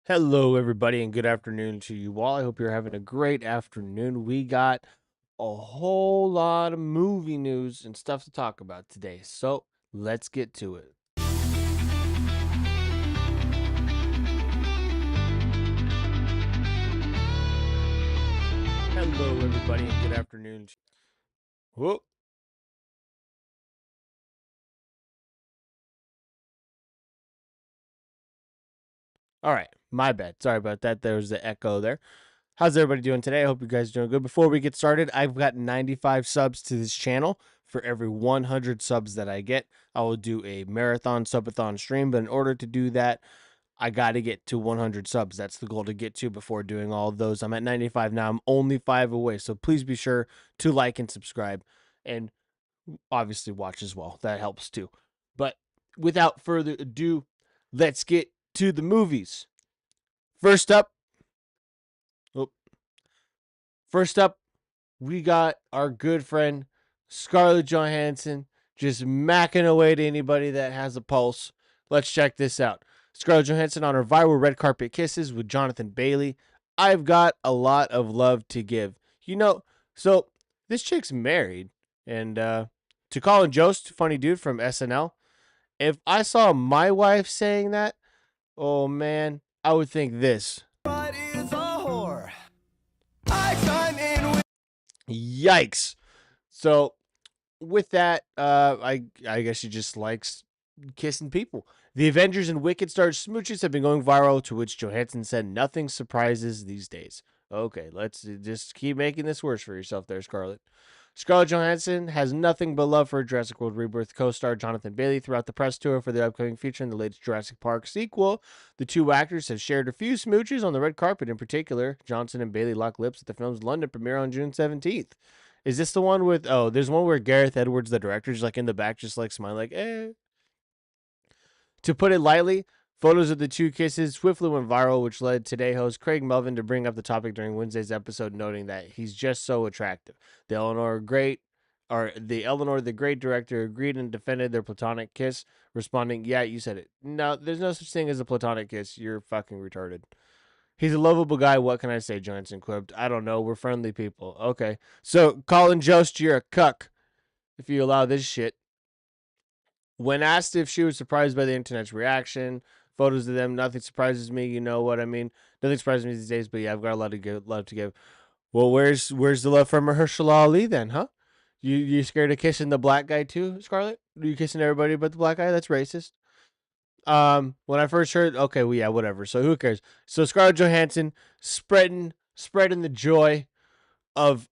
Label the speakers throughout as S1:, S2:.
S1: Hello, everybody, and good afternoon to you all. I hope you're having a great afternoon. We got a whole lot of movie news and stuff to talk about today, so let's get to it. Hello, everybody, and good afternoon. Whoa. All right, my bad. Sorry about that. There was the echo there. How's everybody doing today? I hope you guys are doing good. Before we get started, I've got 95 subs to this channel. For every 100 subs that I get, I will do a marathon subathon stream. But in order to do that, I got to get to 100 subs. That's the goal to get to before doing all of those. I'm at 95 now. I'm only 5 away. So please be sure to like and subscribe and obviously watch as well. That helps too. But without further ado, let's get to the movies. First up, oh, first up, we got our good friend Scarlett Johansson just macking away to anybody that has a pulse. Let's check this out. Scarlett Johansson on her viral red carpet kisses with Jonathan Bailey. I've got a lot of love to give. So this chick's married, and to Colin Jost, funny dude from SNL. If I saw my wife saying that, oh man, I would think this. What is a whore? I chime in with Yikes. So with that, I guess she just likes kissing people. The Avengers and Wicked Star smooches have been going viral, to which Johansson said nothing surprises these days. Okay, let's just keep making this worse for yourself there, Scarlett. Scarlett Johansson has nothing but love for Jurassic World Rebirth co-star Jonathan Bailey throughout the press tour for the upcoming feature in the latest Jurassic Park sequel. The two actors have shared a few smooches on the red carpet. In particular, Johnson and Bailey lock lips at the film's London premiere on June 17th. Is this the one with? Oh, there's one where Gareth Edwards, the director, is like in the back, just like smiling, like eh. To put it lightly, photos of the two kisses swiftly went viral, which led Today host Craig Melvin to bring up the topic during Wednesday's episode, noting that he's just so attractive. The Eleanor the Great director agreed and defended their platonic kiss, responding, "Yeah, you said it. No, there's no such thing as a platonic kiss. You're fucking retarded." He's a lovable guy. What can I say? Johansson quipped. I don't know. We're friendly people. Okay. So, Colin Jost, you're a cuck if you allow this shit. When asked if she was surprised by the internet's reaction, photos of them, nothing surprises me. You know what I mean? Nothing surprises me these days, but yeah, I've got a lot of love to give. Well, where's the love from Mahershala Ali then, huh? You scared of kissing the black guy too, Scarlett? Are you kissing everybody but the black guy? That's racist. When I first heard, okay, well, yeah, whatever. So who cares? So Scarlett Johansson spreading the joy of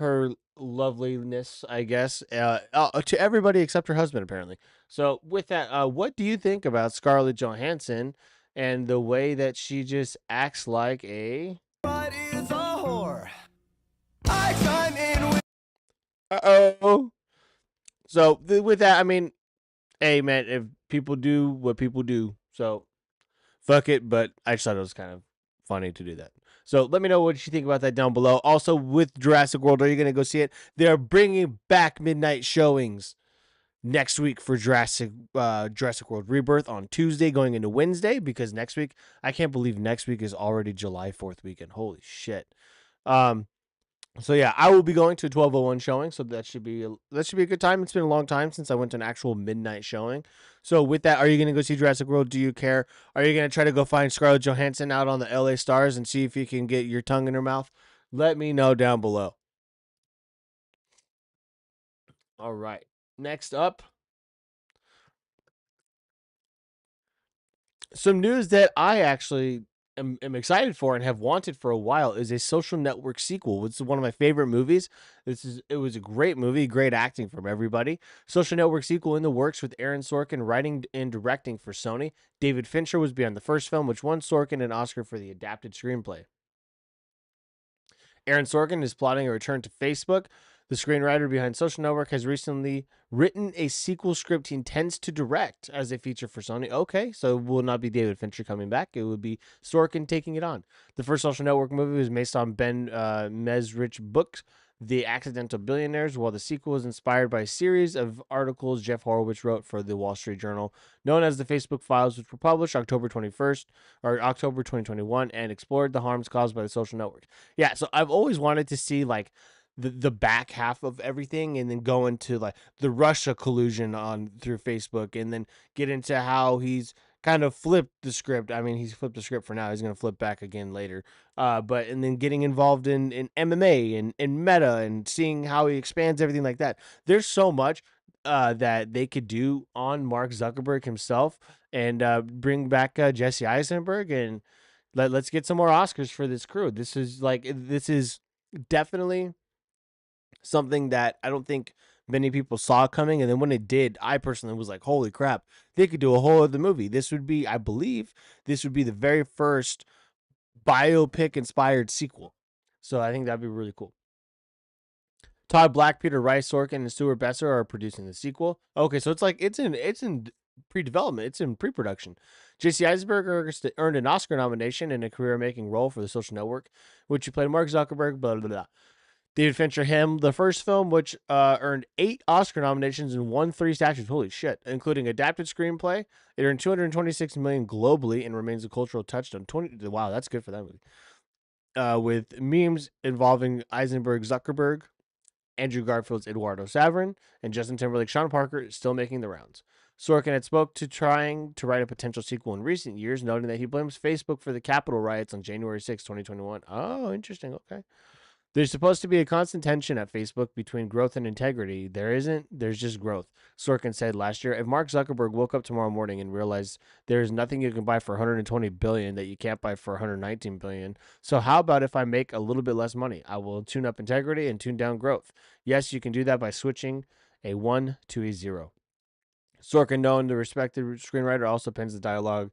S1: her loveliness, I guess, to everybody except her husband, apparently. So with that, what do you think about Scarlett Johansson and the way that she just acts like a? What is a whore? I chime in with. Uh-oh. So with that, I mean, hey man, if people do what people do, so fuck it. But I just thought it was kind of funny to do that. So let me know what you think about that down below. Also, with Jurassic World, are you going to go see it? They're bringing back midnight showings next week for Jurassic World Rebirth on Tuesday, going into Wednesday, because next week, I can't believe next week is already July 4th weekend. Holy shit. Um, so yeah, I will be going to a 12:01 showing, so that should be a good time. It's been a long time since I went to an actual midnight showing. So with that, are you going to go see Jurassic World? Do you care? Are you going to try to go find Scarlett Johansson out on the LA Stars and see if you can get your tongue in her mouth? Let me know down below. All right. Next up, some news that I actually am excited for and have wanted for a while is a Social Network sequel. It's one of my favorite movies. It was a great movie, great acting from everybody. Social Network sequel in the works with Aaron Sorkin writing and directing for Sony. David Fincher was behind the first film, which won Sorkin an Oscar for the adapted screenplay. Aaron Sorkin is plotting a return to Facebook. The screenwriter behind Social Network has recently written a sequel script he intends to direct as a feature for Sony. Okay, so it will not be David Fincher coming back. It would be Sorkin taking it on. The first Social Network movie was based on Ben Mesrich's book, The Accidental Billionaires, while the sequel is inspired by a series of articles Jeff Horowitz wrote for the Wall Street Journal, known as the Facebook Files, which were published October 21st or October 2021 and explored the harms caused by the social network. Yeah, so I've always wanted to see like the back half of everything and then go into like the Russia collusion on through Facebook and then get into how he's kind of flipped the script. I mean, he's flipped the script for now. He's going to flip back again later. But and then getting involved in MMA and meta and seeing how he expands everything like that. There's so much that they could do on Mark Zuckerberg himself and bring back Jesse Eisenberg and let's get some more Oscars for this crew. This is definitely something that I don't think many people saw coming. And then when it did, I personally was like, holy crap, they could do a whole other movie. This would be, I believe, this would be the very first biopic inspired sequel. So I think that'd be really cool. Todd Black, Peter Rice, Sorkin, and Stuart Besser are producing the sequel. Okay, so it's in pre-development. It's in pre-production. J.C. Eisenberg earned an Oscar nomination in a career-making role for The Social Network, which he played Mark Zuckerberg. Blah blah blah. David Fincher, him, the first film, which earned 8 Oscar nominations and won 3 statues. Holy shit! Including adapted screenplay. It earned $226 million globally and remains a cultural touchstone. Wow, that's good for that movie. With memes involving Eisenberg, Zuckerberg, Andrew Garfield's Eduardo Saverin, and Justin Timberlake's Sean Parker is still making the rounds. Sorkin had spoke to trying to write a potential sequel in recent years, noting that he blames Facebook for the Capitol riots on January 6, 2021. Oh, interesting. Okay. There's supposed to be a constant tension at Facebook between growth and integrity. There isn't. There's just growth. Sorkin said last year, if Mark Zuckerberg woke up tomorrow morning and realized there is nothing you can buy for 120 billion that you can't buy for 119 billion, so how about if I make a little bit less money? I will tune up integrity and tune down growth. Yes, you can do that by switching a 1 to a 0. Sorkin, known the respected screenwriter, also pens the dialogue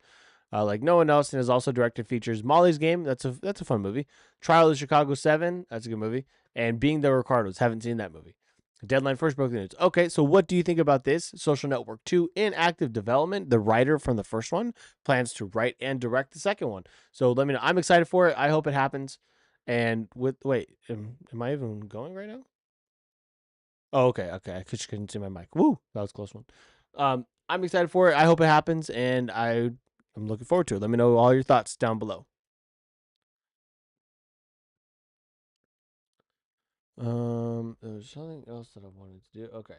S1: like no one else, and has also directed features Molly's Game. That's a fun movie. Trial of Chicago 7. That's a good movie. And Being the Ricardos. Haven't seen that movie. Deadline first broke the news. Okay, so what do you think about this? Social Network 2 in active development. The writer from the first one plans to write and direct the second one. So let me know. I'm excited for it. I hope it happens. And am I even going right now? Oh, okay. I just couldn't see my mic. Woo, that was a close one. I'm excited for it. I hope it happens, and I'm looking forward to it. Let me know all your thoughts down below. There's something else that I wanted to do. Okay.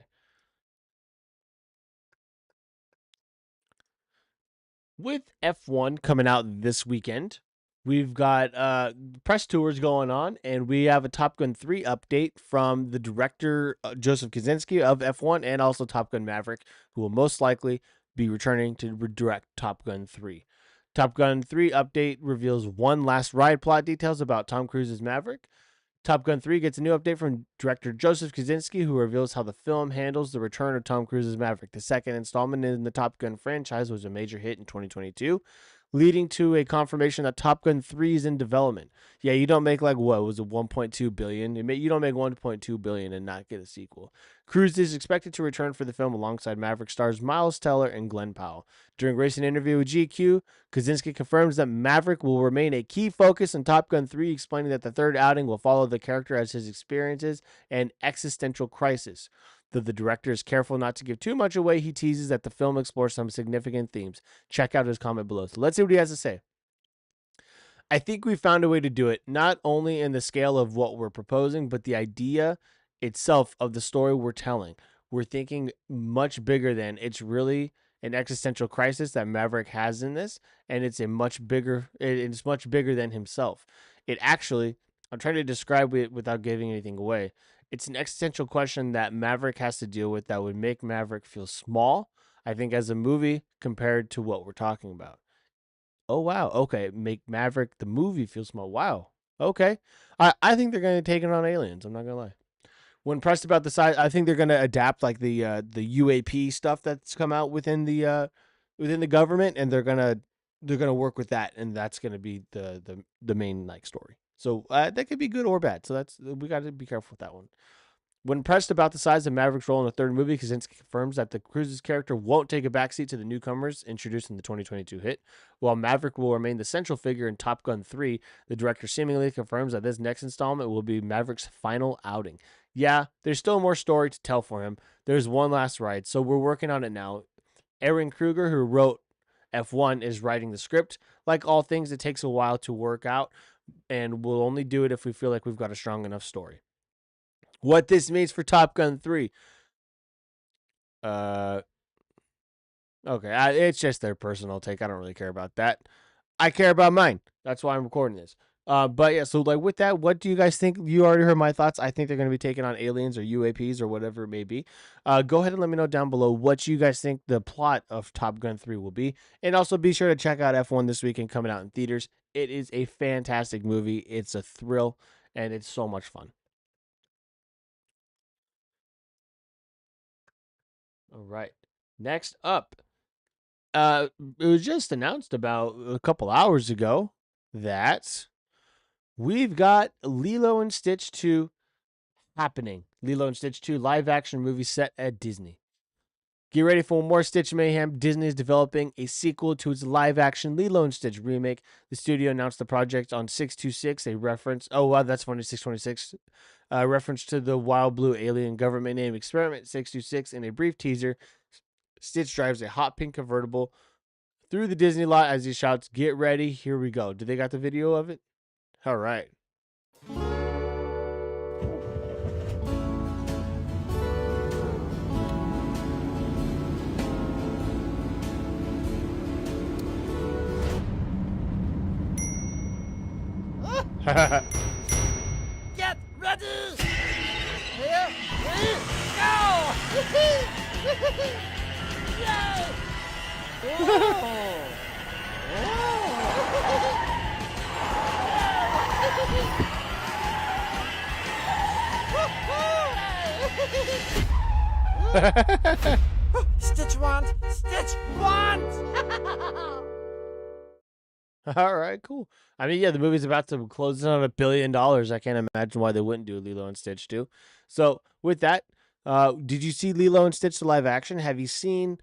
S1: With F1 coming out this weekend, we've got press tours going on, and we have a Top Gun 3 update from the director, Joseph Kosinski of F1, and also Top Gun Maverick, who will most likely be returning to direct Top Gun 3. Top Gun 3 update reveals one last ride plot details about Tom Cruise's Maverick. Top Gun 3 gets a new update from director Joseph Kosinski, who reveals how the film handles the return of Tom Cruise's Maverick. The second installment in the Top Gun franchise was a major hit in 2022, leading to a confirmation that Top Gun 3 is in development. Yeah, you don't make like what was it 1.2 billion? You don't make 1.2 billion and not get a sequel. Cruise is expected to return for the film alongside Maverick stars Miles Teller and Glenn Powell. During a recent interview with GQ, Kosinski confirms that Maverick will remain a key focus in Top Gun 3, explaining that the third outing will follow the character as his experiences and existential crisis. Though the director is careful not to give too much away, he teases that the film explores some significant themes. Check out his comment below. So let's see what he has to say. I think we found a way to do it, not only in the scale of what we're proposing, but the idea itself of the story we're telling. We're thinking much bigger than it's really an existential crisis that Maverick has in this, and it's it's much bigger than himself. It actually, I'm trying to describe it without giving anything away. It's an existential question that Maverick has to deal with that would make Maverick feel small, I think, as a movie compared to what we're talking about. Oh wow. Okay. Make Maverick the movie feel small. Wow. Okay. I think they're gonna take it on aliens. I'm not gonna lie. When pressed about the size, I think they're gonna adapt like the UAP stuff that's come out within the government, and they're gonna work with that, and that's gonna be the main like story. So that could be good or bad. So we got to be careful with that one. When pressed about the size of Maverick's role in the third movie, Kaczynski confirms that the Cruise's character won't take a backseat to the newcomers introduced in the 2022 hit. While Maverick will remain the central figure in Top Gun 3, the director seemingly confirms that this next installment will be Maverick's final outing. Yeah, there's still more story to tell for him. There's one last ride, so we're working on it now. Aaron Kruger, who wrote F1, is writing the script. Like all things, it takes a while to work out, and we'll only do it if we feel like we've got a strong enough story. What this means for Top Gun 3. Okay, it's just their personal take. I don't really care about that. I care about mine. That's why I'm recording this. But yeah, so like with that, what do you guys think? You already heard my thoughts. I think they're going to be taking on aliens or UAPs or whatever it may be. Go ahead and let me know down below what you guys think the plot of Top Gun 3 will be. And also be sure to check out F1 this weekend coming out in theaters. It is a fantastic movie. It's a thrill, and it's so much fun. All right. Next up, it was just announced about a couple hours ago that we've got Lilo and Stitch 2 happening. Lilo and Stitch 2 live action movie set at Disney. Get ready for more Stitch mayhem. Disney is developing a sequel to its live action Lilo and Stitch remake. The studio announced the project on 626, a reference. Oh, wow, that's funny, 626. Reference to the Wild Blue alien government name Experiment 626 in a brief teaser. Stitch drives a hot pink convertible through the Disney lot as he shouts, "Get ready, here we go." Do they got the video of it? All right.
S2: Get ready! Here we go! Stitch want! Stitch want!
S1: All right, cool. I mean, yeah, the movie's about to close in on $1 billion. I can't imagine why they wouldn't do Lilo and Stitch too. So, with that, did you see Lilo and Stitch the live action? Have you seen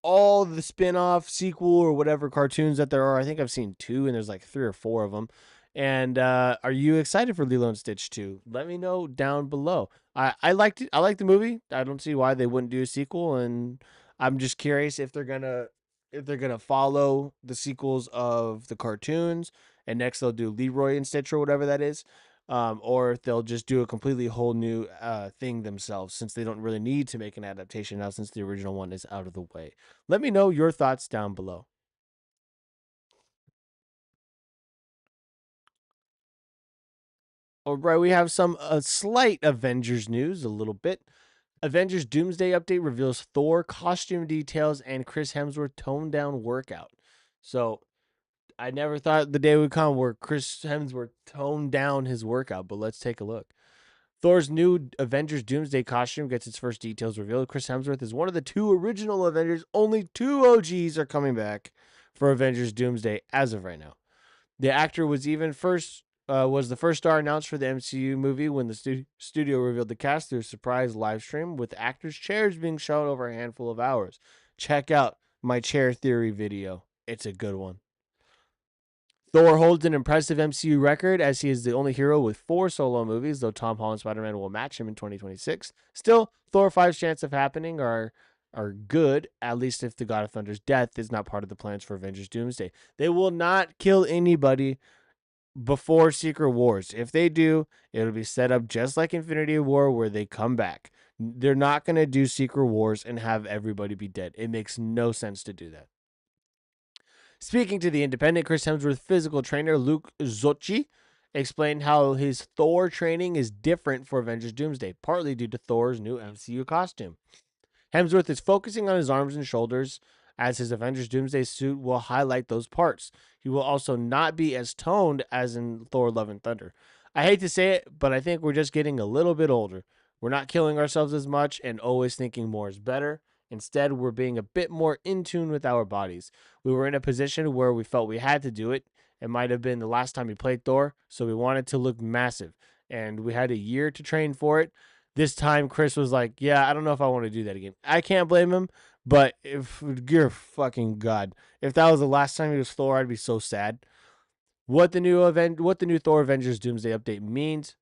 S1: all the spin-off, sequel, or whatever cartoons that there are? I think I've seen 2, and there's like 3 or 4 of them. And are you excited for Lilo and Stitch 2? Let me know down below. I liked it. I liked the movie. I don't see why they wouldn't do a sequel, and I'm just curious if they're gonna follow the sequels of the cartoons, and next they'll do Leroy and Stitch or whatever that is, or if they'll just do a completely whole new thing themselves, since they don't really need to make an adaptation now, since the original one is out of the way. Let me know your thoughts down below. All right, we have some slight Avengers news, a little bit. Avengers Doomsday update reveals Thor costume details and Chris Hemsworth toned down workout. So I never thought the day would come where Chris Hemsworth toned down his workout, but let's take a look. Thor's new Avengers Doomsday costume gets its first details revealed. Chris Hemsworth is one of the 2 original Avengers. Only 2 OGs are coming back for Avengers Doomsday as of right now. The actor was the first star announced for the MCU movie when the studio revealed the cast through a surprise live stream with actors' chairs being shown over a handful of hours. Check out my chair theory video. It's a good one. Thor holds an impressive MCU record as he is the only hero with 4 solo movies, though Tom Holland Spider-Man will match him in 2026. Still, Thor 5's chance of happening are good, at least if the God of Thunder's death is not part of the plans for Avengers Doomsday. They will not kill anybody before Secret Wars. If they do, it'll be set up just like Infinity War where they come back. They're not going to do Secret Wars and have everybody be dead. It makes no sense to do that. Speaking to The Independent, Chris Hemsworth's physical trainer, Luke Zocchi, explained how his Thor training is different for Avengers Doomsday, partly due to Thor's new MCU costume. Hemsworth is focusing on his arms and shoulders, as his Avengers Doomsday suit will highlight those parts. He will also not be as toned as in Thor Love and Thunder. I hate to say it, but I think we're just getting a little bit older. We're not killing ourselves as much and always thinking more is better. Instead, we're being a bit more in tune with our bodies. We were in a position where we felt we had to do it. It might have been the last time we played Thor, so we wanted to look massive. And we had a year to train for it. This time, Chris was like, "Yeah, I don't know if I want to do that again." I can't blame him, but if you're fucking god, if that was the last time he was Thor, I'd be so sad. What the new Thor Avengers Doomsday update means.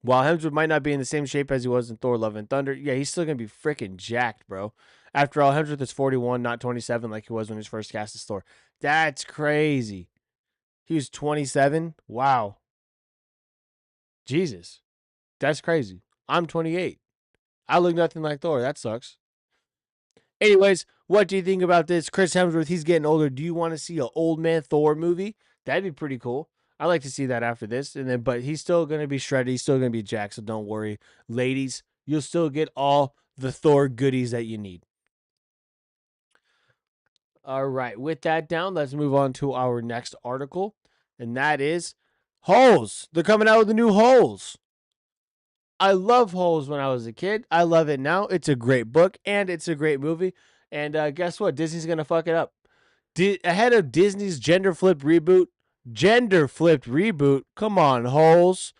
S1: While Hemsworth might not be in the same shape as he was in Thor: Love and Thunder, yeah, he's still gonna be freaking jacked, bro. After all, Hemsworth is 41, not 27, like he was when he was first cast as Thor. That's crazy. He was 27. Wow, Jesus, that's crazy. I'm 28. I look nothing like Thor. That sucks. Anyways, what do you think about this? Chris Hemsworth, he's getting older. Do you want to see an old man Thor movie? That'd be pretty cool. I'd like to see that after this. And then, but he's still gonna be shredded. He's still gonna be jacked. So don't worry, ladies. You'll still get all the Thor goodies that you need. All right. With that down, let's move on to our next article, and that is Holes. They're coming out with the new Holes. I love Holes when I was a kid. I love it now. It's a great book and it's a great movie. And guess what? Disney's gonna fuck it up. Ahead of Disney's gender flipped reboot. Gender flipped reboot. Come on, Holes.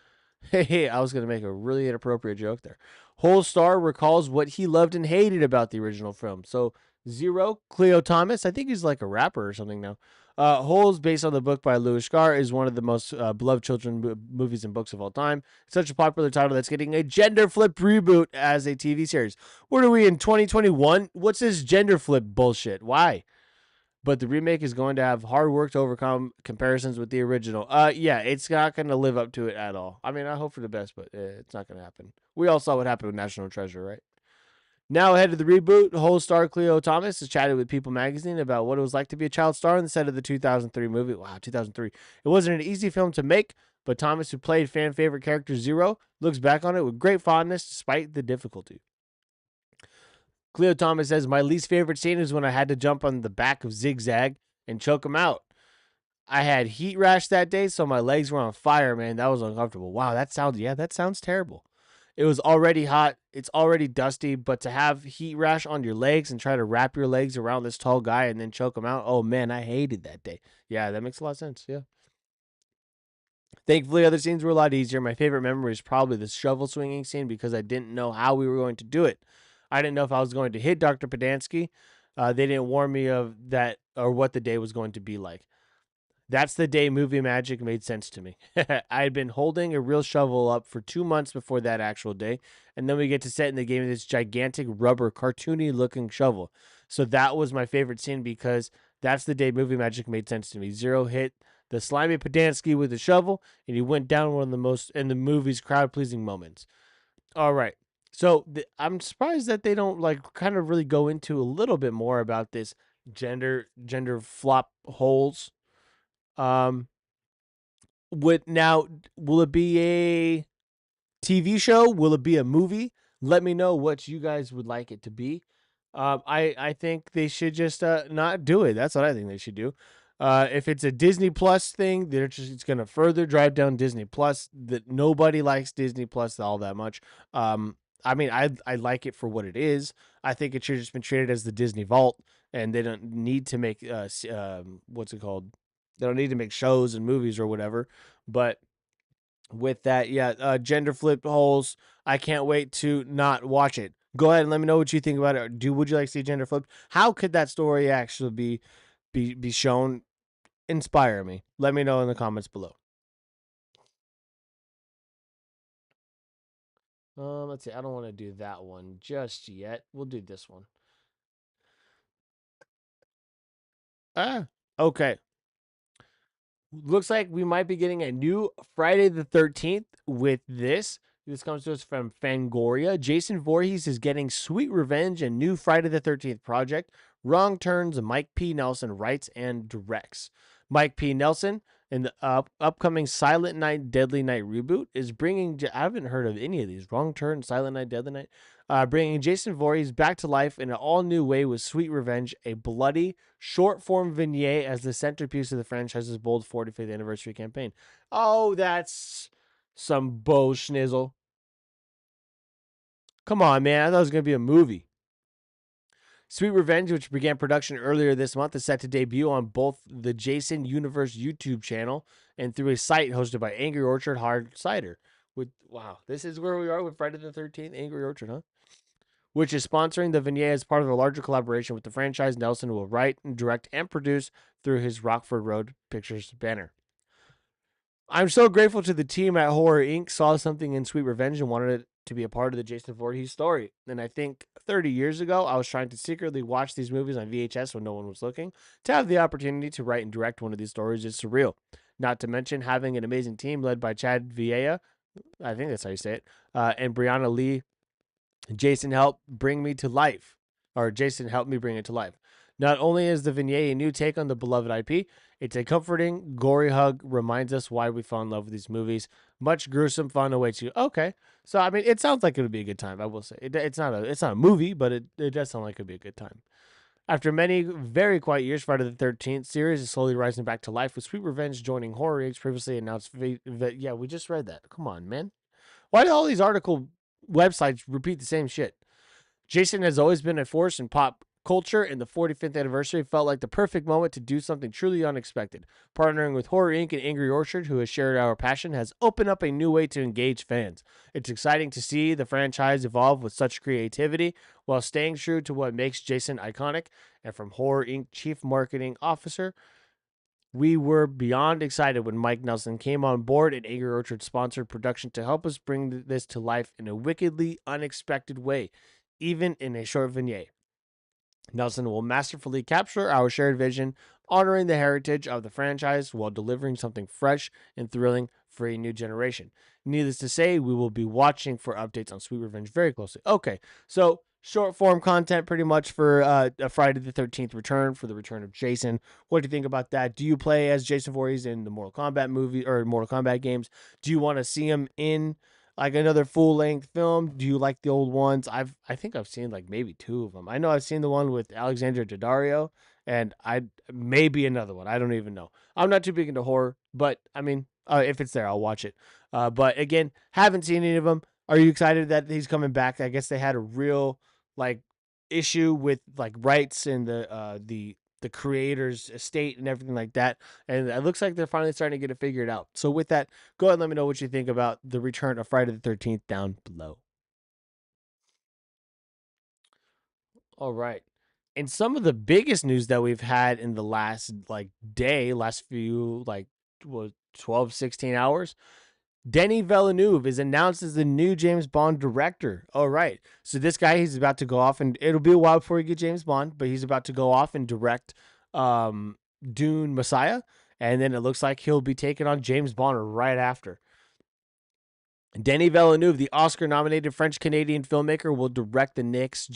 S1: Hey, I was gonna make a really inappropriate joke there. Holes star recalls what he loved and hated about the original film. So Zero, Cleo Thomas, I think he's like a rapper or something now. Holes, based on the book by Louis Carr, is one of the most beloved children movies and books of all time. It's such a popular title that's getting a gender flipped reboot as a TV series. What are we in 2021? What's this gender flip bullshit? Why? But the remake is going to have hard work to overcome comparisons with the original. Yeah, it's not going to live up to it at all. I mean, I hope for the best, but it's not going to happen. We all saw what happened with National Treasure, right? Now ahead of the reboot, whole star Cleo Thomas has chatted with People magazine about what it was like to be a child star on the set of the 2003 movie. Wow, 2003. It wasn't an easy film to make, but Thomas, who played fan favorite character Zero, looks back on it with great fondness despite the difficulty. Cleo Thomas says, "My least favorite scene is when I had to jump on the back of Zigzag and choke him out. I had heat rash that day, so my legs were on fire, man. That was uncomfortable." Wow, that sounds terrible. It was already hot. It's already dusty, but to have heat rash on your legs and try to wrap your legs around this tall guy and then choke him out. Oh man, I hated that day. Yeah, that makes a lot of sense. Yeah. Thankfully, other scenes were a lot easier. My favorite memory is probably the shovel swinging scene because I didn't know how we were going to do it. I didn't know if I was going to hit Dr. Podansky. They didn't warn me of that or what the day was going to be like. That's the day movie magic made sense to me. I had been holding a real shovel up for 2 months before that actual day, and then we get to set and they gave me this gigantic rubber, cartoony looking shovel. So that was my favorite scene because that's the day movie magic made sense to me. Zero hit the slimy Podansky with a shovel, and he went down one of the most in the movie's crowd pleasing moments. All right. So I'm surprised that they don't like kind of really go into a little bit more about this gender flop holes. Um, will it be a TV show? Will it be a movie? Let me know what you guys would like it to be. I think they should just not do it. That's what I think they should do. If it's a Disney Plus thing, it's gonna further drive down Disney Plus. That nobody likes Disney Plus all that much. I mean, I like it for what it is. I think it should have just been treated as the Disney Vault, and they don't need to make what's it called? They don't need to make shows and movies or whatever. But with that, yeah, gender flip holes. I can't wait to not watch it. Go ahead and let me know what you think about it. Would you like to see gender flipped? How could that story actually be shown? Inspire me. Let me know in the comments below. Let's see. I don't want to do that one just yet. We'll do this one. Okay. Looks like we might be getting a new Friday the 13th with this. This comes to us from Fangoria. Jason Voorhees is getting Sweet Revenge, a new Friday the 13th project. Wrong Turns, Mike P. Nelson writes and directs. Mike P. Nelson, in the upcoming Silent Night, Deadly Night reboot, is bringing. I haven't heard of any of these. Wrong Turn, Silent Night, Deadly Night. Bringing Jason Voorhees back to life in an all-new way with Sweet Revenge, a bloody, short-form vignette as the centerpiece of the franchise's bold 45th anniversary campaign. Oh, that's some Bo schnizzle. Come on, man. I thought it was going to be a movie. Sweet Revenge, which began production earlier this month, is set to debut on both the Jason Universe YouTube channel and through a site hosted by Angry Orchard Hard Cider. Wow, this is where we are with Friday the 13th, Angry Orchard, huh? Which is sponsoring the vignette as part of a larger collaboration with the franchise. Nelson will write, and direct, and produce through his Rockford Road Pictures banner. I'm so grateful to the team at Horror Inc. Saw something in Sweet Revenge and wanted it to be a part of the Jason Voorhees story. And I think 30 years ago, I was trying to secretly watch these movies on VHS when no one was looking. To have the opportunity to write and direct one of these stories is surreal. Not to mention having an amazing team led by Chad Vieira, I think that's how you say it, and Brianna Lee. Jason helped bring me to life, or Jason helped me bring it to life. Not only is the vignette a new take on the beloved IP, it's a comforting, gory hug, reminds us why we fell in love with these movies. Much gruesome fun awaits you. Okay, so I mean, it sounds like it would be a good time. I will say it's not a movie, but it does sound like it would be a good time. After many very quiet years, Friday the 13th series is slowly rising back to life with Sweet Revenge joining Horror Inc.'s previously announced. Yeah, we just read that. Come on, man. Why do all these article websites repeat the same shit? Jason has always been a force in pop culture, and the 45th anniversary felt like the perfect moment to do something truly unexpected. Partnering with Horror Inc. and Angry Orchard, who has shared our passion, has opened up a new way to engage fans. It's exciting to see the franchise evolve with such creativity while staying true to what makes Jason iconic. And from Horror Inc. Chief Marketing Officer, we were beyond excited when Mike Nelson came on board and Angry Orchard sponsored production to help us bring this to life in a wickedly unexpected way, even in a short vignette. Nelson will masterfully capture our shared vision, honoring the heritage of the franchise while delivering something fresh and thrilling for a new generation. Needless to say, we will be watching for updates on Sweet Revenge very closely. Okay, so short form content pretty much for a Friday the 13th return, for the return of Jason. What do you think about that? Do you play as Jason Voorhees in the Mortal Kombat movie or Mortal Kombat games? Do you want to see him in like another full length film? Do you like the old ones? I think I've seen like maybe two of them. I know I've seen the one with Alexandra Daddario, and I maybe another one. I don't even know. I'm not too big into horror, but I mean, if it's there, I'll watch it. But again, haven't seen any of them. Are you excited that he's coming back? I guess they had a real like issue with like rights and the creator's estate and everything like that. And it looks like they're finally starting to get it figured out. So with that, go ahead and let me know what you think about the return of Friday the 13th down below. All right. And some of the biggest news that we've had in the last like day, last few like was 12, 16 hours. Denis Villeneuve is announced as the new James Bond director. All right. So this guy, he's about to go off, and it'll be a while before he get James Bond, but he's about to go off and direct Dune Messiah. And then it looks like he'll be taking on James Bond right after. Denis Villeneuve, the Oscar-nominated French-Canadian filmmaker, will direct the next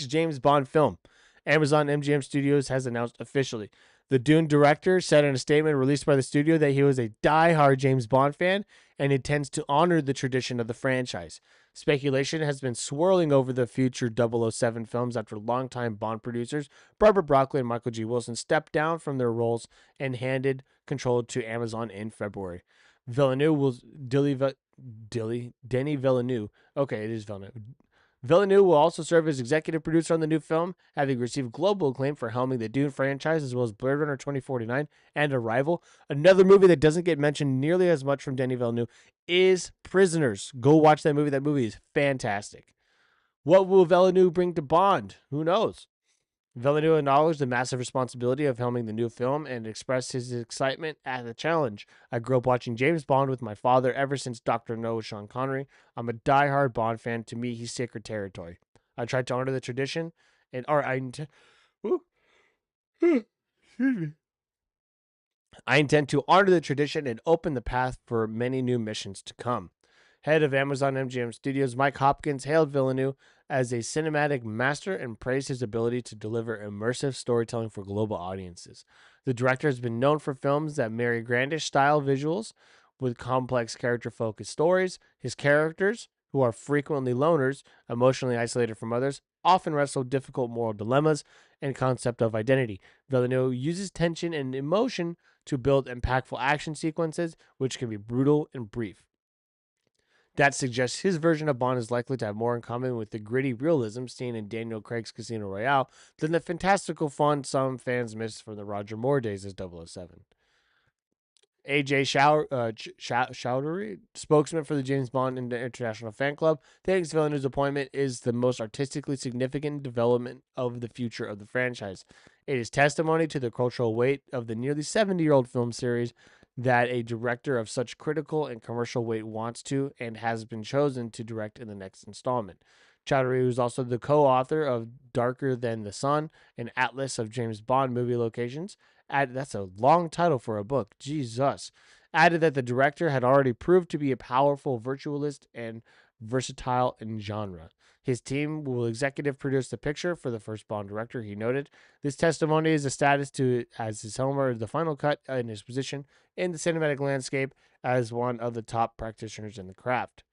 S1: James Bond film. Amazon MGM Studios has announced officially. The Dune director said in a statement released by the studio that he was a die-hard James Bond fan and intends to honor the tradition of the franchise. Speculation has been swirling over the future 007 films after longtime Bond producers Barbara Broccoli and Michael G. Wilson stepped down from their roles and handed control to Amazon in February. Villeneuve will Denis Villeneuve. Okay, it is Villeneuve. Villeneuve will also serve as executive producer on the new film, having received global acclaim for helming the Dune franchise as well as Blade Runner 2049 and Arrival. Another movie that doesn't get mentioned nearly as much from Denis Villeneuve is Prisoners. Go watch that movie. That movie is fantastic. What will Villeneuve bring to Bond? Who knows? Villeneuve acknowledged the massive responsibility of filming the new film and expressed his excitement at the challenge. I grew up watching James Bond with my father ever since Dr. No with Sean Connery. I'm a die-hard Bond fan. To me, he's sacred territory. I tried to honor the tradition, and I intend to honor the tradition and open the path for many new missions to come. Head of Amazon MGM Studios, Mike Hopkins, hailed Villeneuve as a cinematic master and praised his ability to deliver immersive storytelling for global audiences. The director has been known for films that marry grandish style visuals with complex character focused stories. His characters, who are frequently loners, emotionally isolated from others, often wrestle difficult moral dilemmas and concept of identity. Villeneuve uses tension and emotion to build impactful action sequences, which can be brutal and brief. That suggests his version of Bond is likely to have more in common with the gritty realism seen in Daniel Craig's Casino Royale than the fantastical fun some fans miss from the Roger Moore days as 007. AJ Chowdhury, spokesman for the James Bond International Fan Club, thinks Villeneuve's appointment is the most artistically significant development of the future of the franchise. It is testimony to the cultural weight of the nearly 70-year-old film series that a director of such critical and commercial weight wants to and has been chosen to direct in the next installment. Chowdhury, who's also the co-author of Darker Than the Sun, an atlas of James Bond movie locations, that's a long title for a book. Jesus. Added that the director had already proved to be a powerful virtualist and versatile in genre. His team will executive produce the picture for the first Bond director, he noted. This testimony is a status to as his Homer the final cut in his position in the cinematic landscape as one of the top practitioners in the craft.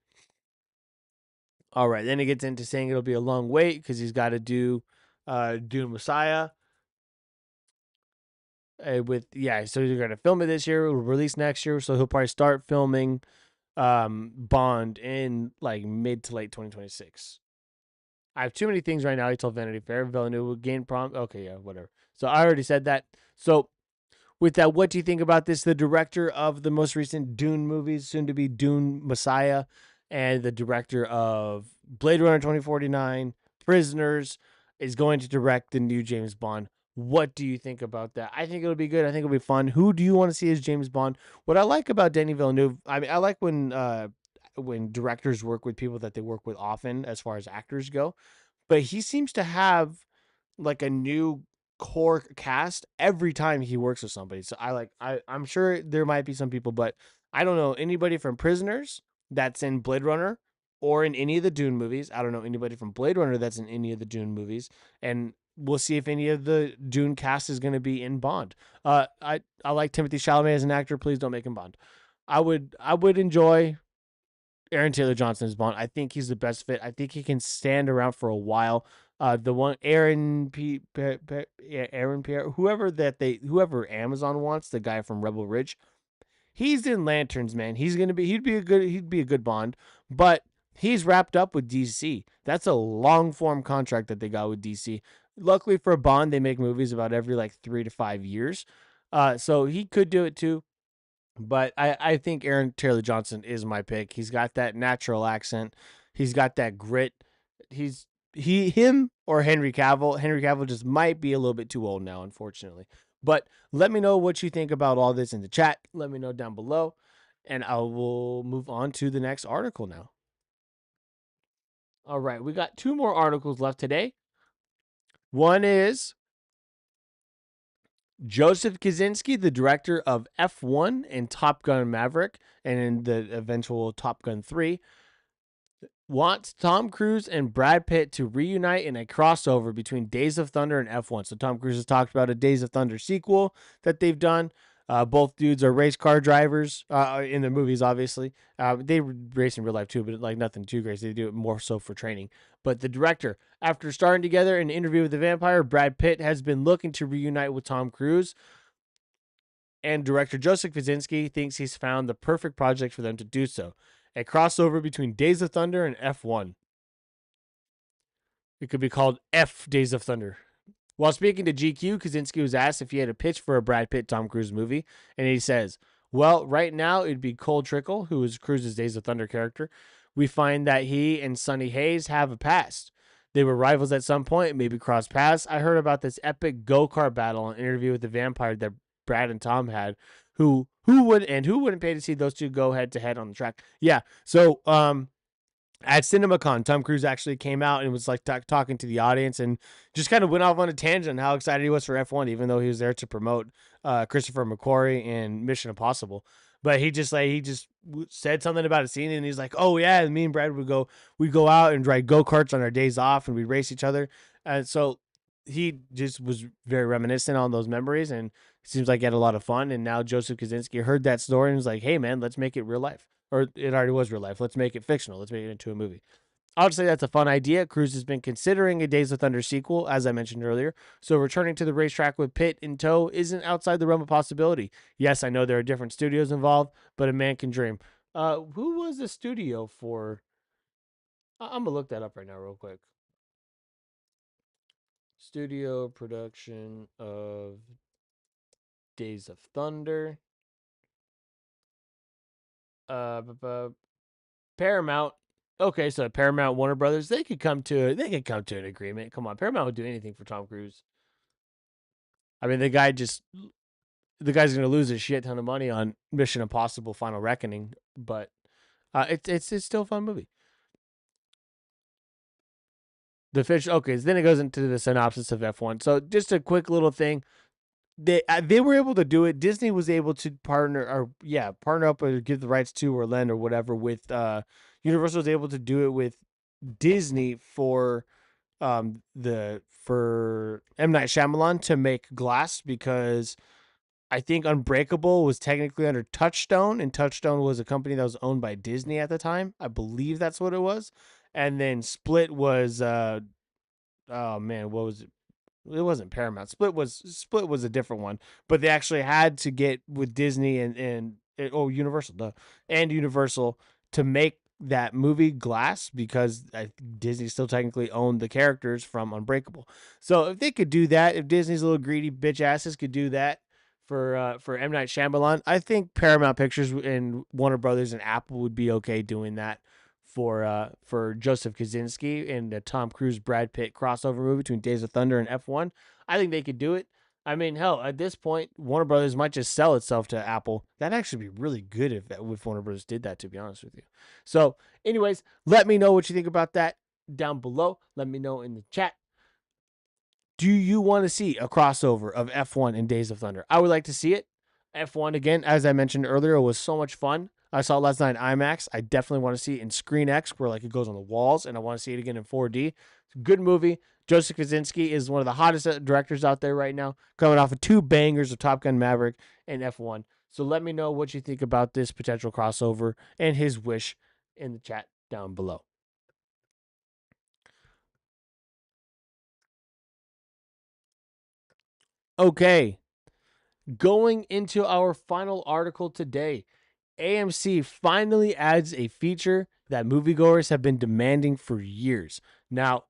S1: All right, then he gets into saying it'll be a long wait because he's got to do Dune Messiah. So they're gonna film it this year, it'll release next year, so he'll probably start filming Bond in like mid to late 2026. I have too many things right now. He told Vanity Fair. Villeneuve will gain prom. Okay, yeah, whatever. So I already said that. So with that, what do you think about this? The director of the most recent Dune movies, soon to be Dune Messiah, and the director of Blade Runner 2049, Prisoners, is going to direct the new James Bond. What do you think about that? I think it'll be good. I think it'll be fun. Who do you want to see as James Bond? What I like about Denis Villeneuve, I mean, I like when directors work with people that they work with often, as far as actors go, but he seems to have like a new core cast every time he works with somebody. So I'm sure there might be some people, but I don't know anybody from Prisoners that's in Blade Runner or in any of the Dune movies. I don't know anybody from Blade Runner that's in any of the Dune movies, and we'll see if any of the Dune cast is going to be in Bond. I like Timothy Chalamet as an actor. Please don't make him Bond. I would enjoy Aaron Taylor Johnson as Bond. I think he's the best fit. I think he can stand around for a while. The one Aaron Pierre, whoever Amazon wants, the guy from Rebel Ridge, he's in Lanterns, man. He'd be a good Bond, but he's wrapped up with DC. That's a long form contract that they got with DC. Luckily for Bond, they make movies about every like 3 to 5 years. So he could do it too. But I think Aaron Taylor Johnson is my pick. He's got that natural accent. He's got that grit. Him or Henry Cavill. Henry Cavill just might be a little bit too old now, unfortunately. But let me know what you think about all this in the chat. Let me know down below, and I will move on to the next article now. All right, we got two more articles left today. One is Joseph Kosinski, the director of F1 and Top Gun Maverick, and in the eventual Top Gun 3, wants Tom Cruise and Brad Pitt to reunite in a crossover between Days of Thunder and F1. So Tom Cruise has talked about a Days of Thunder sequel that they've done. Both dudes are race car drivers in the movies, obviously. They race in real life too, but like nothing too crazy. They do it more so for training. But the director, after starring together in an interview with the Vampire, Brad Pitt has been looking to reunite with Tom Cruise. And director Joseph Kosinski thinks he's found the perfect project for them to do so. A crossover between Days of Thunder and F1. It could be called F Days of Thunder. While speaking to GQ, Kosinski was asked if he had a pitch for a Brad Pitt Tom Cruise movie, and he says, well, right now it'd be Cole Trickle, who is Cruise's Days of Thunder character. We find that he and Sonny Hayes have a past. They were rivals at some point, maybe crossed paths. I heard about this epic go-kart battle in an interview with the Vampire that Brad and Tom had. Who wouldn't pay to see those two go head to head on the track? Yeah. So at CinemaCon, Tom Cruise actually came out and was like talking to the audience and just kind of went off on a tangent how excited he was for F1, even though he was there to promote Christopher McQuarrie and Mission Impossible. But he just said something about a scene and he's like, "Oh yeah," and me and Brad we'd go out and ride go karts on our days off and we'd race each other. And so he just was very reminiscent on those memories and it seems like he had a lot of fun. And now Joseph Kosinski heard that story and was like, "Hey man, let's make it real life." Or it already was real life. Let's make it fictional. Let's make it into a movie. I would say that's a fun idea. Cruise has been considering a Days of Thunder sequel, as I mentioned earlier. So returning to the racetrack with Pitt in tow isn't outside the realm of possibility. Yes, I know there are different studios involved, but a man can dream. Who was the studio for? I'm gonna look that up right now, real quick. Studio production of Days of Thunder. Paramount. Okay, so Paramount, Warner Brothers, they could come to an agreement. Come on, Paramount would do anything for Tom Cruise. I mean, the guy's going to lose a shit ton of money on Mission Impossible: Final Reckoning, but it's still a fun movie. The fish. Okay, so then it goes into the synopsis of F1. So just a quick little thing. They were able to do it. Disney was able to partner up or give the rights to or lend or whatever with Universal was able to do it with Disney for for M. Night Shyamalan to make Glass, because I think Unbreakable was technically under Touchstone, and Touchstone was a company that was owned by Disney at the time. I believe that's what it was. And then Split was oh man, what was it? It wasn't Paramount. Split was a different one, but they actually had to get with Disney and Universal, and Universal to make that movie Glass, because Disney still technically owned the characters from Unbreakable. So if they could do that, if Disney's little greedy bitch asses could do that for M. Night Shyamalan, I think Paramount Pictures and Warner Brothers and Apple would be okay doing that for Joseph Kosinski and the Tom Cruise Brad Pitt crossover movie between Days of Thunder and F1. I think they could do it. I mean, hell, at this point, Warner Brothers might just sell itself to Apple. That'd actually be really good if Warner Brothers did that, to be honest with you. So, anyways, let me know what you think about that down below. Let me know in the chat. Do you want to see a crossover of F1 and Days of Thunder? I would like to see it. F1, again, as I mentioned earlier, was so much fun. I saw it last night in IMAX. I definitely want to see it in Screen X, where like it goes on the walls, and I want to see it again in 4D. It's a good movie. Joseph Kosinski is one of the hottest directors out there right now, coming off of 2 bangers of Top Gun Maverick and F1. So let me know what you think about this potential crossover and his wish in the chat down below. Okay, going into our final article today. AMC finally adds a feature that moviegoers have been demanding for years. Now,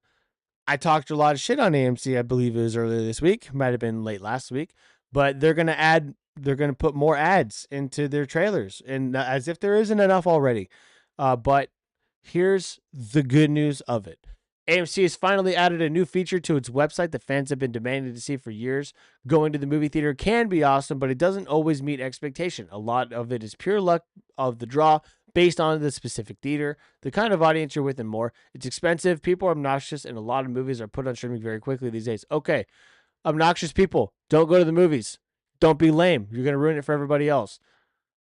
S1: I talked a lot of shit on AMC, I believe it was earlier this week, might have been late last week, but they're going to put more ads into their trailers, and as if there isn't enough already. But here's the good news of it. AMC has finally added a new feature to its website that fans have been demanding to see for years. Going to the movie theater can be awesome, but it doesn't always meet expectation. A lot of it is pure luck of the draw based on the specific theater, the kind of audience you're with, and more. It's expensive, people are obnoxious, and a lot of movies are put on streaming very quickly these days. Okay, obnoxious people, don't go to the movies. Don't be lame. You're going to ruin it for everybody else.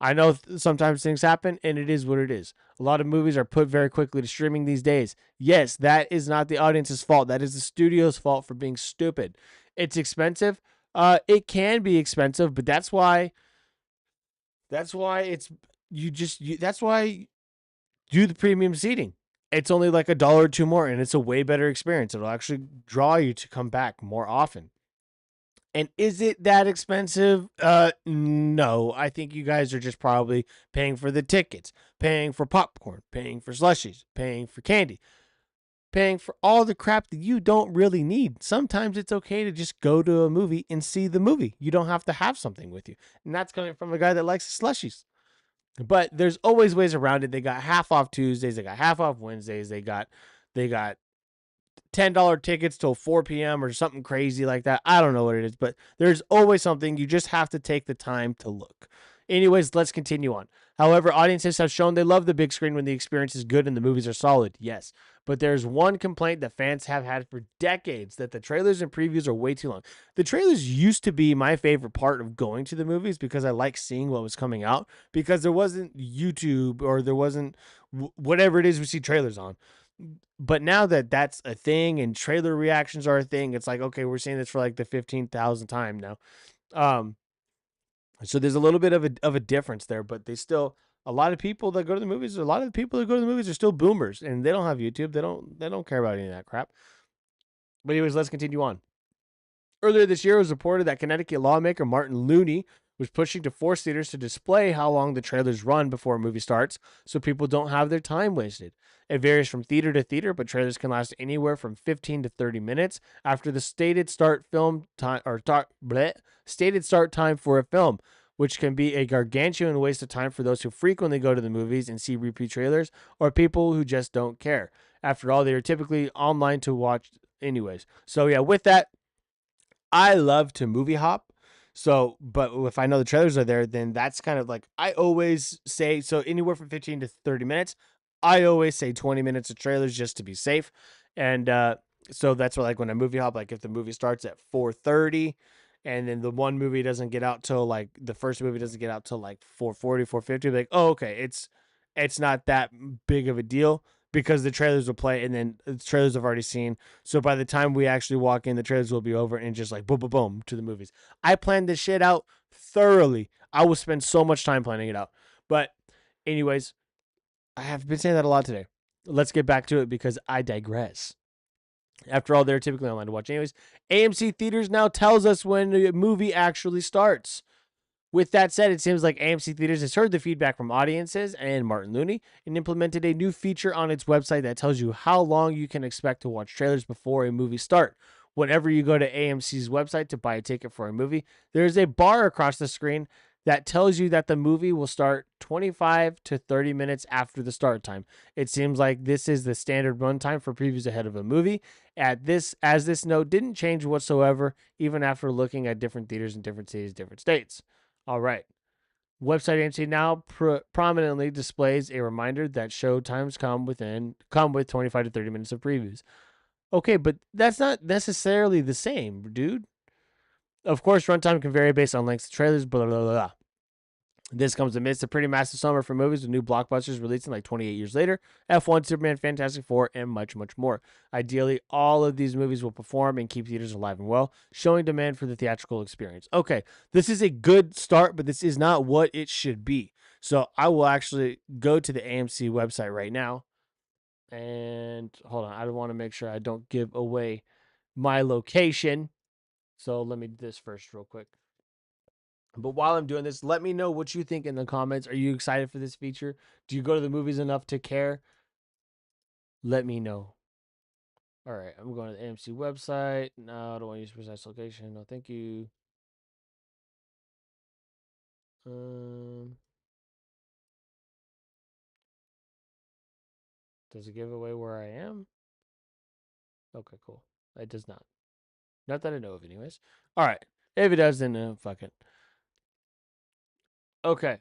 S1: I know sometimes things happen, and it is what it is. A lot of movies are put very quickly to streaming these days. Yes, that is not the audience's fault. That is the studio's fault for being stupid. It's expensive. It can be expensive, but that's why that's why do the premium seating. It's only like $1 or $2 more, and it's a way better experience. It'll actually draw you to come back more often. And is it that expensive? No. I think you guys are just probably paying for the tickets, paying for popcorn, paying for slushies, paying for candy, paying for all the crap that you don't really need. Sometimes it's okay to just go to a movie and see the movie. You don't have to have something with you. And that's coming from a guy that likes slushies. But there's always ways around it. They got half off Tuesdays, they got half off Wednesdays, they got $10 tickets till 4 p.m. or something crazy like that. I don't know what it is, but there's always something. You just have to take the time to look. Anyways, let's continue on. However, audiences have shown they love the big screen when the experience is good and the movies are solid. Yes, but there's one complaint that fans have had for decades, that the trailers and previews are way too long. The trailers used to be my favorite part of going to the movies because I like seeing what was coming out, because there wasn't YouTube or there wasn't whatever it is we see trailers on. But now that that's a thing and trailer reactions are a thing, it's like, okay, we're seeing this for like the 15,000th time now. So there's a little bit of a difference there, but they still, a lot of people that go to the movies, a lot of the people that go to the movies are still boomers, and they don't have YouTube. They don't care about any of that crap. But anyways, let's continue on. Earlier this year, it was reported that Connecticut lawmaker Martin Looney was pushing to force theaters to display how long the trailers run before a movie starts, so people don't have their time wasted. It varies from theater to theater, but trailers can last anywhere from 15 to 30 minutes after the stated start time for a film, which can be a gargantuan waste of time for those who frequently go to the movies and see repeat trailers, or people who just don't care. After all, they are typically online to watch anyways. So yeah, with that, I love to movie hop. So, but if I know the trailers are there, then that's kind of like I always say. So anywhere from 15 to 30 minutes. I always say 20 minutes of trailers just to be safe. And so that's what, like when I movie hop, like if the movie starts at 4:30 and then the one movie doesn't get out till like the first movie doesn't get out till like 4:40, 4:50, like, oh, okay, it's not that big of a deal because the trailers will play and then the trailers I've already seen. So by the time we actually walk in, the trailers will be over and just like boom, boom, boom to the movies. I planned this shit out thoroughly. I will spend so much time planning it out. But, anyways, I have been saying that a lot today. Let's get back to it because I digress. After all, they're typically online to watch anyways. AMC Theaters now tells us when a movie actually starts. With that said, it seems like AMC Theaters has heard the feedback from audiences and Martin Looney and implemented a new feature on its website that tells you how long you can expect to watch trailers before a movie start. Whenever you go to AMC's website to buy a ticket for a movie, there's a bar across the screen that tells you that the movie will start 25 to 30 minutes after the start time. It seems like this is the standard runtime for previews ahead of a movie. As this note didn't change whatsoever, even after looking at different theaters in different cities, different states. All right. Website AMC now prominently displays a reminder that show times come with 25 to 30 minutes of previews. Okay, but that's not necessarily the same, dude. Of course, runtime can vary based on lengths of trailers, blah, blah, blah, blah. This comes amidst a pretty massive summer for movies with new blockbusters releasing like 28 years later, F1, Superman, Fantastic Four, and much, much more. Ideally, all of these movies will perform and keep theaters alive and well, showing demand for the theatrical experience. Okay, this is a good start, but this is not what it should be. So I will actually go to the AMC website right now. And hold on, I want to make sure I don't give away my location. So let me do this first, real quick. But while I'm doing this, let me know what you think in the comments. Are you excited for this feature? Do you go to the movies enough to care? Let me know. All right, I'm going to the AMC website. No, I don't want to use precise location. No, thank you. Does it give away where I am? Okay, cool. It does not. Not that I know of, anyways. All right. If it does, then fuck it. Okay.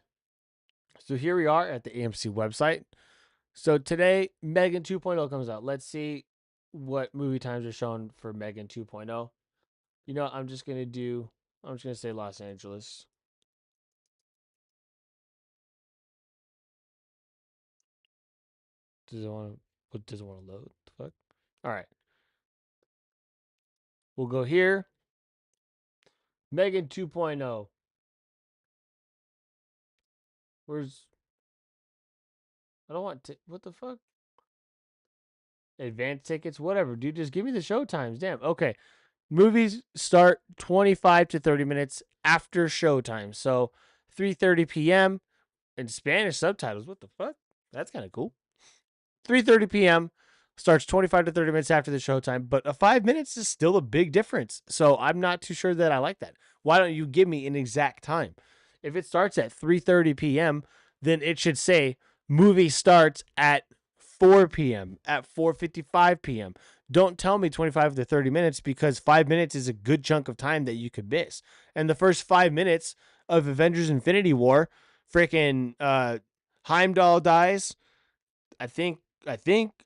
S1: So here we are at the AMC website. So today, Megan 2.0 comes out. Let's see what movie times are shown for Megan 2.0. You know, I'm just going to say Los Angeles. Does it want to load? The fuck? All right. We'll go here. Megan 2.0. Where's, I don't want, what the fuck? Advance tickets, whatever, dude. Just give me the show times. Damn. Okay. Movies start 25 to 30 minutes after showtime. So 3:30 p.m. in Spanish subtitles. What the fuck? That's kind of cool. 3:30 p.m. starts 25 to 30 minutes after the showtime, but 5 minutes is still a big difference. So I'm not too sure that I like that. Why don't you give me an exact time? If it starts at 3:30 p.m., then it should say movie starts at 4 p.m., at 4:55 p.m. Don't tell me 25 to 30 minutes because 5 minutes is a good chunk of time that you could miss. And the first 5 minutes of Avengers Infinity War, freaking Heimdall dies. I think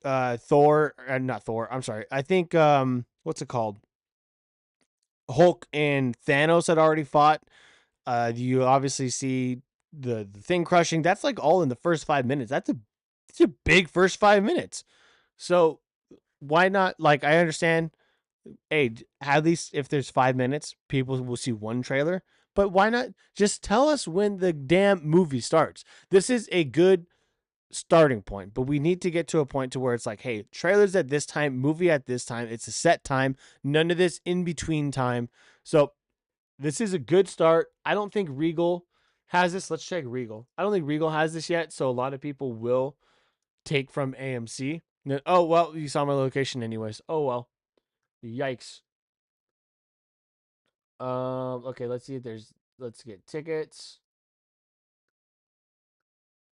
S1: Thor, not Thor. I'm sorry. I think what's it called? Hulk and Thanos had already fought. You obviously see the thing crushing. That's like all in the first 5 minutes. That's a big first 5 minutes. So why not? Like I understand. Hey, at least if there's 5 minutes, people will see one trailer. But why not just tell us when the damn movie starts? This is a good starting point, but we need to get to a point to where it's like, hey, trailers at this time, movie at this time. It's a set time. None of this in between time. So this is a good start. I don't think Regal has this. Let's check Regal. I don't think Regal has this yet. So a lot of people will take from AMC. Oh, well, you saw my location anyways. Oh, well. Yikes. Okay, let's see if let's get tickets.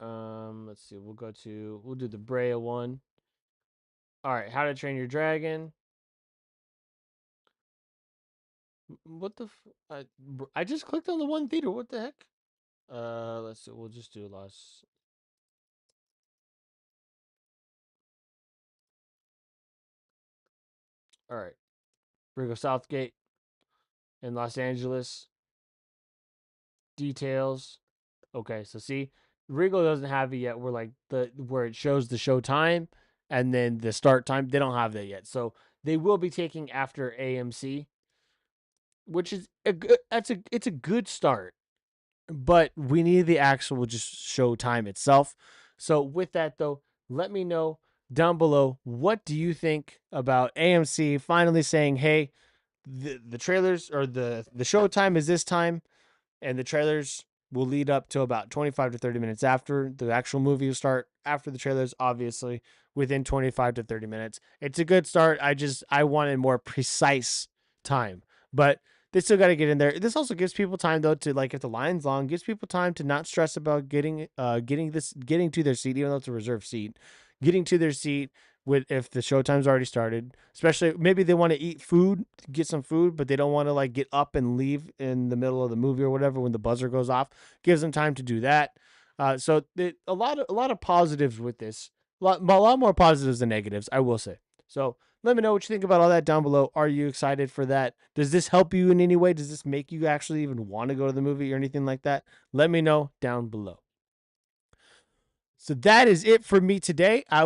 S1: Let's see. We'll do the Brea one. All right, How to Train Your Dragon. What the? I just clicked on the one theater. What the heck? Let's see. We'll just do Los. All right, Brigo Southgate in Los Angeles. Details. Okay, so see, Regal doesn't have it yet. Where it shows the show time and then the start time. They don't have that yet. So they will be taking after AMC, which is it's a good start. But we need the actual just show time itself. So with that though, let me know down below, what do you think about AMC finally saying, hey, the trailers or the show time is this time, and the trailers will lead up to about 25 to 30 minutes after the actual movie will start. After the trailers, obviously within 25 to 30 minutes. It's a good start. I wanted more precise time, but they still got to get in there. This also gives people time though to, like, if the line's long, gives people time to not stress about getting to their seat, even though it's a reserved seat, getting to their seat with, if the showtime's already started. Especially maybe they want to eat food, get some food, but they don't want to like get up and leave in the middle of the movie or whatever when the buzzer goes off. Gives them time to do that. A lot of positives with this. A lot more positives than negatives, I will say. So let me know what you think about all that down below. Are you excited for that? Does this help you in any way? Does this make you actually even want to go to the movie or anything like that? Let me know down below. So that is it for me today. I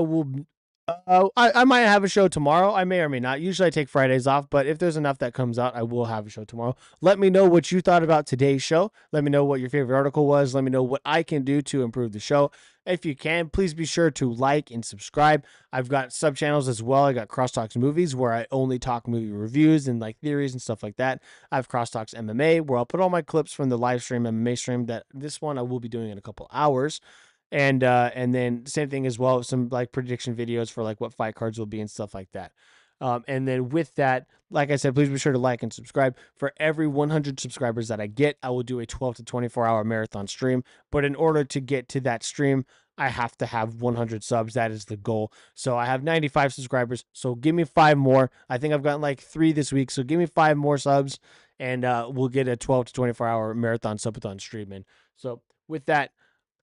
S1: might have a show tomorrow. I may or may not. Usually I take Fridays off, but if there's enough that comes out, I will have a show tomorrow. Let me know what you thought about today's show. Let me know what your favorite article was. Let me know what I can do to improve the show. If you can, please be sure to like and subscribe. I've got sub channels as well. I got Crosstalks Movies, where I only talk movie reviews and like theories and stuff like that. I have Crosstalks MMA, where I'll put all my clips from the live stream MMA stream. That this one I will be doing in a couple hours. And then same thing as well, some like prediction videos for like what fight cards will be and stuff like that. And then with that, like I said, please be sure to like and subscribe. For every 100 subscribers that I get, I will do a 12 to 24 hour marathon stream. But in order to get to that stream, I have to have 100 subs. That is the goal. So I have 95 subscribers. So give me 5 more. I think I've gotten like 3 this week. So give me 5 more subs, and we'll get a 12 to 24 hour marathon subathon stream in. So with that,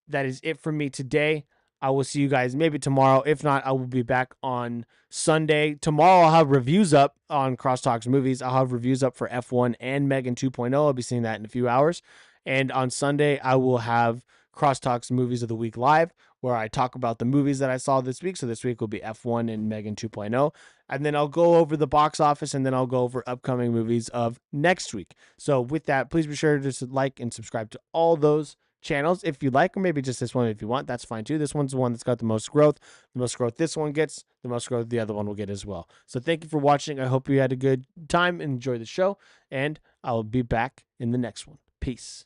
S1: that is it for me today. I will see you guys maybe tomorrow. If not, I will be back on Sunday. Tomorrow I'll have reviews up on Crosstalks Movies. I'll have reviews up for F1 and Megan 2.0. I'll be seeing that in a few hours. And on Sunday, I will have Crosstalks Movies of the Week live, where I talk about the movies that I saw this week. So this week will be F1 and Megan 2.0. And then I'll go over the box office, and then I'll go over upcoming movies of next week. So with that, please be sure to like and subscribe to all those channels if you like, or maybe just this one if you want. That's fine too. This one's the one that's got the most growth. The most growth this one gets, the most growth the other one will get as well. So thank you for watching. I hope you had a good time and enjoy the show, and I'll be back in the next one. Peace.